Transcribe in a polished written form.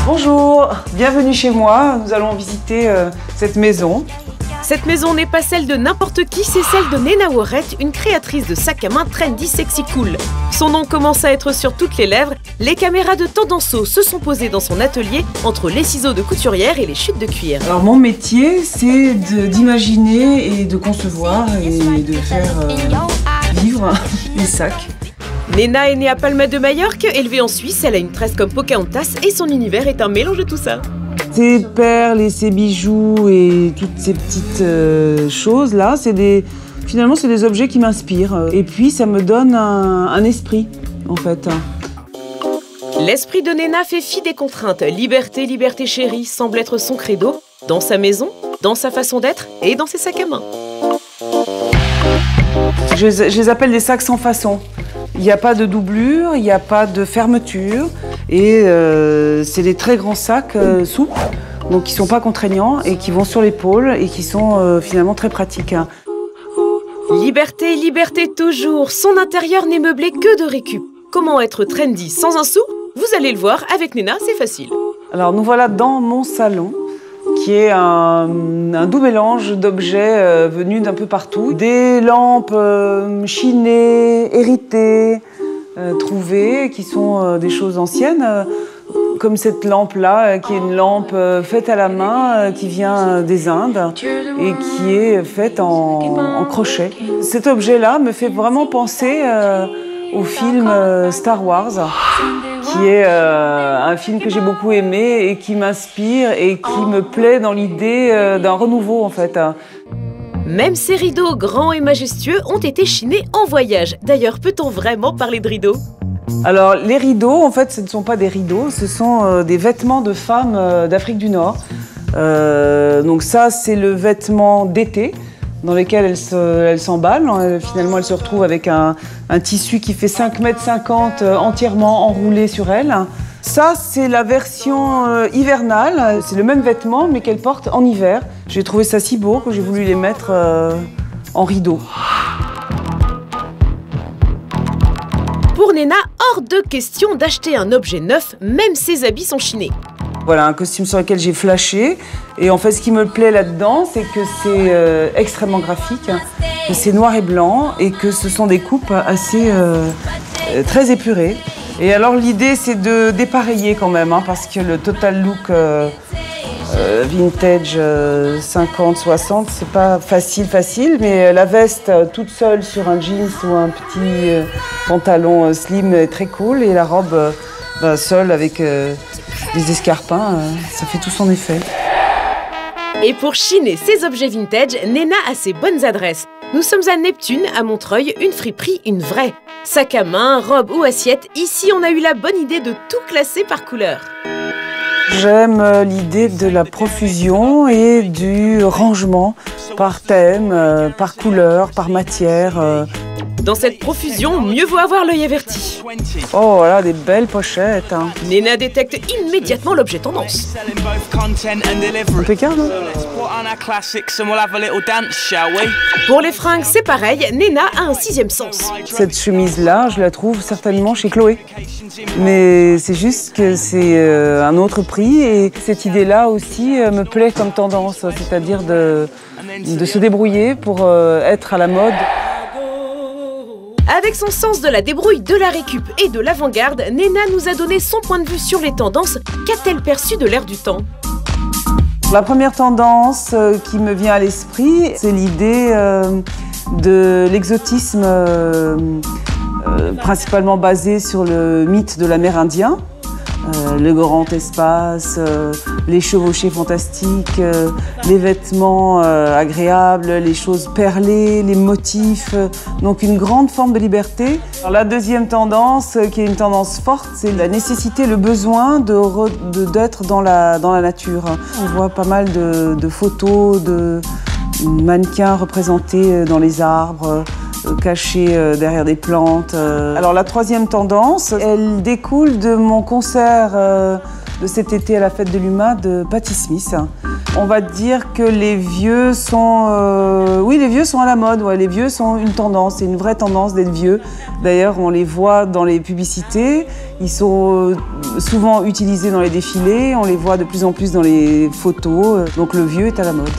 Bonjour, bienvenue chez moi. Nous allons visiter cette maison. Cette maison n'est pas celle de n'importe qui, c'est celle de Nena Worrett, une créatrice de sacs à main trendy, sexy, cool. Son nom commence à être sur toutes les lèvres. Les caméras de Tendanceau se sont posées dans son atelier entre les ciseaux de couturière et les chutes de cuir. Alors mon métier, c'est d'imaginer et de concevoir et de faire vivre les sacs. Nena est née à Palma de Majorque, élevée en Suisse, elle a une tresse comme Pocahontas et son univers est un mélange de tout ça. Ces perles et ces bijoux et toutes ces petites choses là, finalement c'est des objets qui m'inspirent. Et puis ça me donne un esprit en fait. L'esprit de Nena fait fi des contraintes. Liberté, liberté chérie semble être son credo, dans sa maison, dans sa façon d'être et dans ses sacs à main. Je les appelle des sacs sans façon. Il n'y a pas de doublure, il n'y a pas de fermeture et c'est des très grands sacs souples, donc qui ne sont pas contraignants et qui vont sur l'épaule et qui sont finalement très pratiques. Liberté, liberté toujours. Son intérieur n'est meublé que de récup. Comment être trendy sans un sou? Vous allez le voir, avec Nena, c'est facile. Alors nous voilà dans mon salon, qui est un doux mélange d'objets venus d'un peu partout. Des lampes chinées, héritées, trouvées, qui sont des choses anciennes, comme cette lampe-là, qui est une lampe faite à la main, qui vient des Indes et qui est faite en crochet. Cet objet-là me fait vraiment penser au film Star Wars, qui est un film que j'ai beaucoup aimé et qui m'inspire et qui me plaît dans l'idée d'un renouveau en fait. Même ces rideaux grands et majestueux ont été chinés en voyage. D'ailleurs, peut-on vraiment parler de rideaux? Alors les rideaux, en fait, ce ne sont pas des rideaux, ce sont des vêtements de femmes d'Afrique du Nord. Donc ça, c'est le vêtement d'été, dans lequel elle s'emballe. Finalement, elle se retrouve avec un tissu qui fait 5,50 m entièrement enroulé sur elle. Ça, c'est la version hivernale. C'est le même vêtement, mais qu'elle porte en hiver. J'ai trouvé ça si beau que j'ai voulu les mettre en rideau. Pour Nena, hors de question d'acheter un objet neuf, même ses habits sont chinés. Voilà, un costume sur lequel j'ai flashé. Et en fait, ce qui me plaît là-dedans, c'est que c'est extrêmement graphique, que c'est noir et blanc et que ce sont des coupes assez très épurées. Et alors, l'idée, c'est de dépareiller quand même, parce que le total look vintage 50-60, c'est pas facile, mais la veste toute seule sur un jeans ou un petit pantalon slim est très cool et la robe seule avec des escarpins, ça fait tout son effet. Et pour chiner ces objets vintage, Nena a ses bonnes adresses. Nous sommes à Neptune, à Montreuil, une friperie, une vraie. Sac à main, robe ou assiette, ici on a eu la bonne idée de tout classer par couleur. J'aime l'idée de la profusion et du rangement par thème, par couleur, par matière. Dans cette profusion, mieux vaut avoir l'œil averti. Oh voilà, des belles pochettes. Nena détecte immédiatement l'objet tendance. Impeccable, hein? Pour les fringues, c'est pareil, Nena a un sixième sens. Cette chemise-là, je la trouve certainement chez Chloé. Mais c'est juste que c'est un autre prix et cette idée-là aussi me plaît comme tendance, c'est-à-dire de se débrouiller pour être à la mode. Avec son sens de la débrouille, de la récup et de l'avant-garde, Nena nous a donné son point de vue sur les tendances. Qu'a-t-elle perçu de l'air du temps? La première tendance qui me vient à l'esprit, c'est l'idée de l'exotisme principalement basé sur le mythe de l'Amérindien. Le grand espace, les chevauchées fantastiques, les vêtements agréables, les choses perlées, les motifs, donc une grande forme de liberté. Alors, la deuxième tendance, qui est une tendance forte, c'est la nécessité, le besoin d'être dans la nature. On voit pas mal de photos de mannequins représentés dans les arbres, cachés derrière des plantes. Alors la troisième tendance, elle découle de mon concert de cet été à la Fête de l'Humain de Patti Smith. On va dire que les vieux sont... oui, les vieux sont à la mode. Ouais. Les vieux sont une tendance, c'est une vraie tendance d'être vieux. D'ailleurs, on les voit dans les publicités. Ils sont souvent utilisés dans les défilés. On les voit de plus en plus dans les photos. Donc le vieux est à la mode.